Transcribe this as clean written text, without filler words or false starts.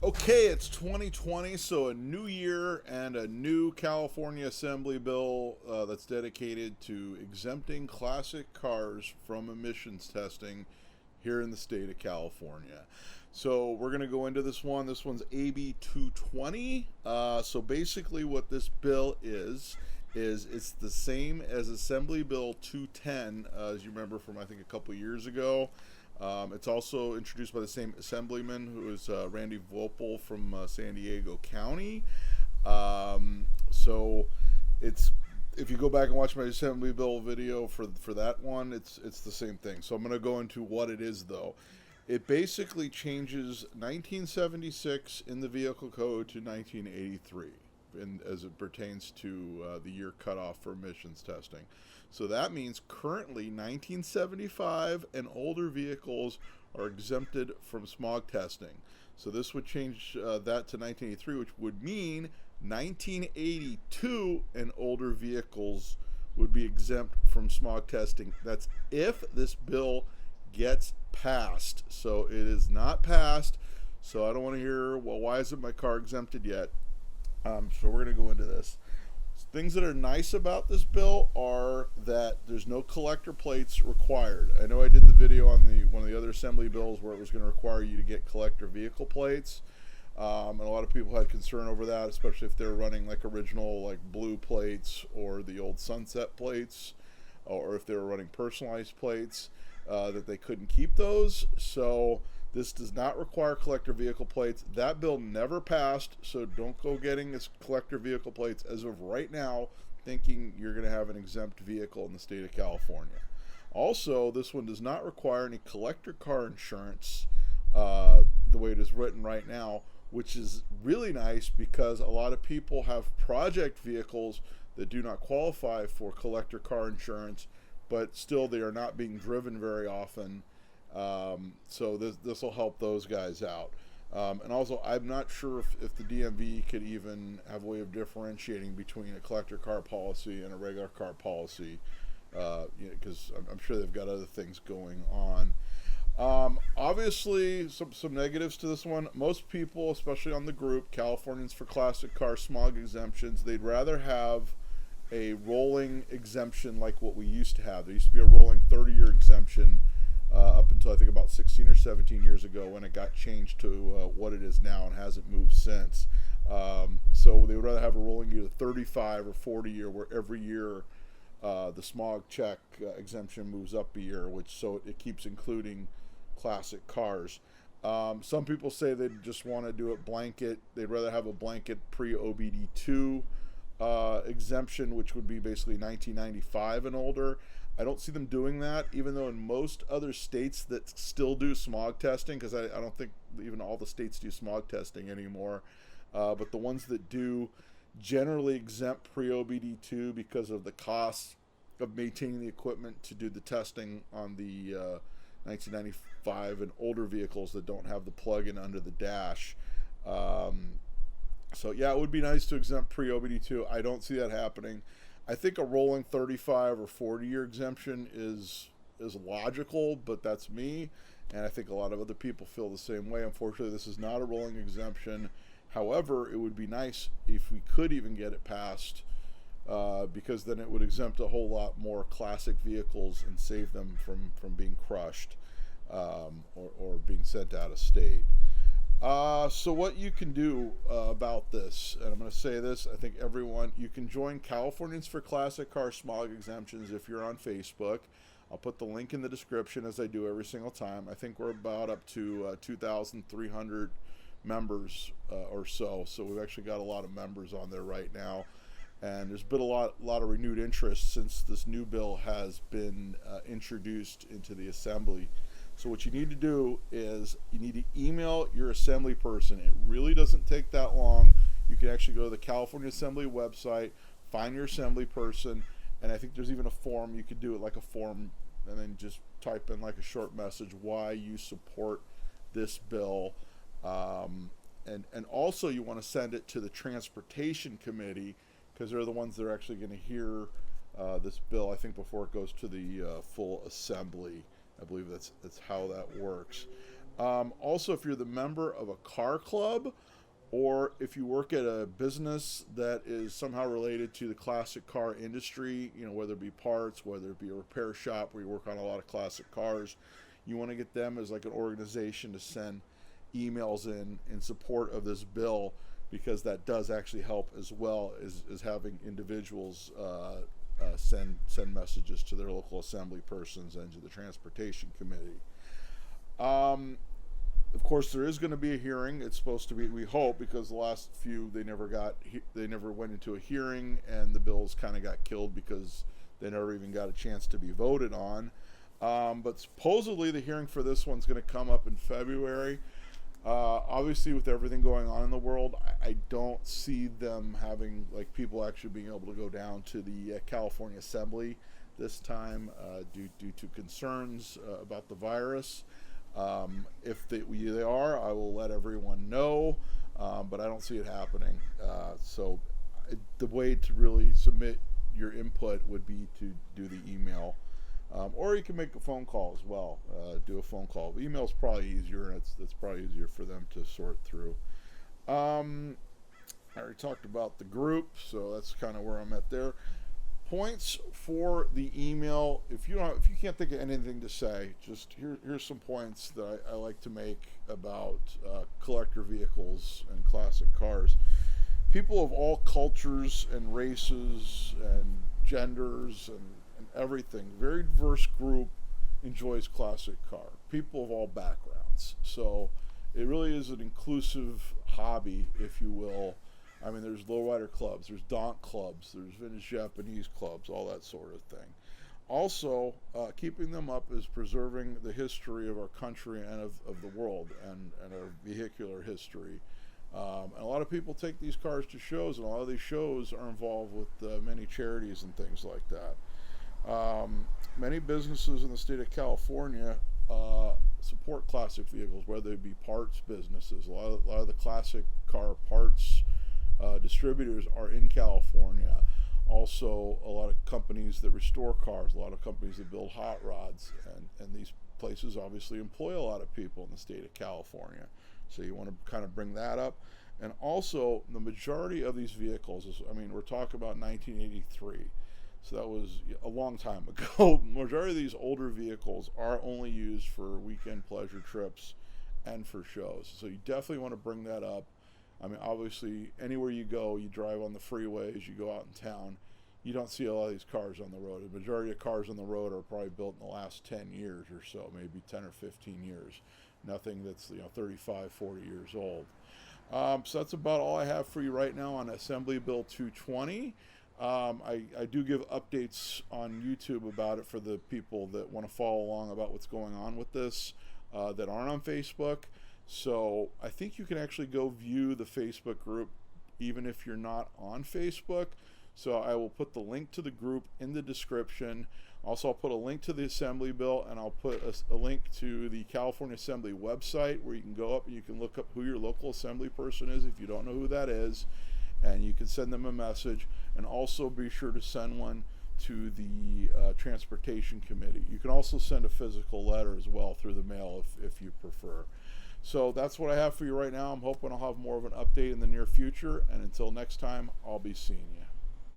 Okay, it's 2020, so a new year and a new California Assembly bill that's dedicated to exempting classic cars from emissions testing here in the state of California. So we're going to go into this one. This one's AB220. So basically, what this bill is it's the same as Assembly Bill 210, as you remember from I think a couple years ago. It's also introduced by the same assemblyman, who is Randy Vopel from San Diego County. So it's if you go back and watch my assembly bill video for that one, it's the same thing. So I'm going to go into what it is though. It basically changes 1976 in the vehicle code to 1983, as it pertains to the year cutoff for emissions testing. So that means currently 1975 and older vehicles are exempted from smog testing. So this would change that to 1983, which would mean 1982 and older vehicles would be exempt from smog testing. That's if this bill gets passed. So it is not passed. So I don't want to hear, well, why isn't my car exempted yet? So we're going to go into this. Things that are nice about this bill are that there's no collector plates required. I know I did the video on one of the other assembly bills where it was going to require you to get collector vehicle plates. And a lot of people had concern over that, especially if they're running like original like blue plates or the old sunset plates, or if they were running personalized plates, that they couldn't keep those. So this does not require collector vehicle plates. That bill never passed, so don't go getting this collector vehicle plates as of right now thinking you're going to have an exempt vehicle in the state of California. Also, this one does not require any collector car insurance the way it is written right now, which is really nice because a lot of people have project vehicles that do not qualify for collector car insurance, but still they are not being driven very often. So this will help those guys out. And also, I'm not sure if the DMV could even have a way of differentiating between a collector car policy and a regular car policy, because I'm sure they've got other things going on. Obviously, some negatives to this one. Most people, especially on the group, Californians for Classic Car Smog Exemptions, they'd rather have a rolling exemption like what we used to have. There used to be a rolling 30-year exemption up until I think about 16 or 17 years ago when it got changed to what it is now and hasn't moved since. So they would rather have a rolling either 35 or 40 year, where every year the smog check exemption moves up a year, so it keeps including classic cars. Some people say they just want to do it blanket. They'd rather have a blanket pre-OBD2 exemption, which would be basically 1995 and older. I don't see them doing that, even though in most other states that still do smog testing, because I don't think even all the states do smog testing anymore, but the ones that do generally exempt pre-OBD2 because of the cost of maintaining the equipment to do the testing on the 1995 and older vehicles that don't have the plug-in under the dash. So yeah, it would be nice to exempt pre-OBD2. I don't see that happening. I think a rolling 35 or 40-year exemption is logical, but that's me, and I think a lot of other people feel the same way. Unfortunately, this is not a rolling exemption. However, it would be nice if we could even get it passed, because then it would exempt a whole lot more classic vehicles and save them from being crushed or being sent out of state. So what you can do about this, and I'm going to say this, I think everyone, you can join Californians for Classic Car Smog Exemptions if you're on Facebook. I'll put the link in the description as I do every single time. I think we're about up to 2,300 members or so. So we've actually got a lot of members on there right now. And there's been a lot of renewed interest since this new bill has been introduced into the assembly. So what you need to do is you need to email your assembly person. It really doesn't take that long. You can actually go to the California Assembly website, find your assembly person, and I think there's even a form. You could do it like a form and then just type in like a short message why you support this bill. And also you want to send it to the Transportation Committee, because they're the ones that are actually going to hear this bill, I think, before it goes to the full assembly. I believe that's how that works. Also, if you're the member of a car club, or if you work at a business that is somehow related to the classic car industry, whether it be parts, whether it be a repair shop where you work on a lot of classic cars, you want to get them as like an organization to send emails in support of this bill, because that does actually help as well as having individuals send messages to their local assembly persons and to the transportation committee. Of course, there is going to be a hearing. It's supposed to be, we hope, because the last few they never went into a hearing, and the bills kind of got killed because they never even got a chance to be voted on. But supposedly the hearing for this one's going to come up in February. Obviously, with everything going on in the world, I don't see them having, like, people actually being able to go down to the California Assembly this time due to concerns about the virus. If they are, I will let everyone know, but I don't see it happening. So the way to really submit your input would be to do the email. Or you can make a phone call as well. Do a phone call. Email's probably easier, and it's probably easier for them to sort through. I already talked about the group, so that's kind of where I'm at there. Points for the email. If you can't think of anything to say, just here's some points that I like to make about collector vehicles and classic cars. People of all cultures and races and genders and everything, very diverse group enjoys classic car. People of all backgrounds. So it really is an inclusive hobby, if you will. I mean, there's lowrider clubs, there's donk clubs, there's vintage Japanese clubs, all that sort of thing. Also, keeping them up is preserving the history of our country and of the world, and our vehicular history. And a lot of people take these cars to shows, and a lot of these shows are involved with many charities and things like that. Many businesses in the state of California support classic vehicles, whether it be parts businesses. A lot of the classic car parts distributors are in California. Also, a lot of companies that restore cars, a lot of companies that build hot rods, and these places obviously employ a lot of people in the state of California. So you want to kind of bring that up. And also, the majority of these vehicles we're talking about 1983. So that was a long time ago. Majority of these older vehicles are only used for weekend pleasure trips and for shows. So you definitely want to bring that up. I mean, obviously, anywhere you go, you drive on the freeways, you go out in town, you don't see a lot of these cars on the road. The majority of cars on the road are probably built in the last 10 years or so, maybe 10 or 15 years. Nothing that's 35, 40 years old. So that's about all I have for you right now on Assembly Bill 220. I do give updates on YouTube about it for the people that want to follow along about what's going on with this that aren't on Facebook. So I think you can actually go view the Facebook group even if you're not on Facebook. So I will put the link to the group in the description. Also, I'll put a link to the Assembly Bill, and I'll put a link to the California Assembly website where you can go up and you can look up who your local assembly person is if you don't know who that is, and you can send them a message. And also be sure to send one to the Transportation Committee. You can also send a physical letter as well through the mail if you prefer. So that's what I have for you right now. I'm hoping I'll have more of an update in the near future, and until next time, I'll be seeing you.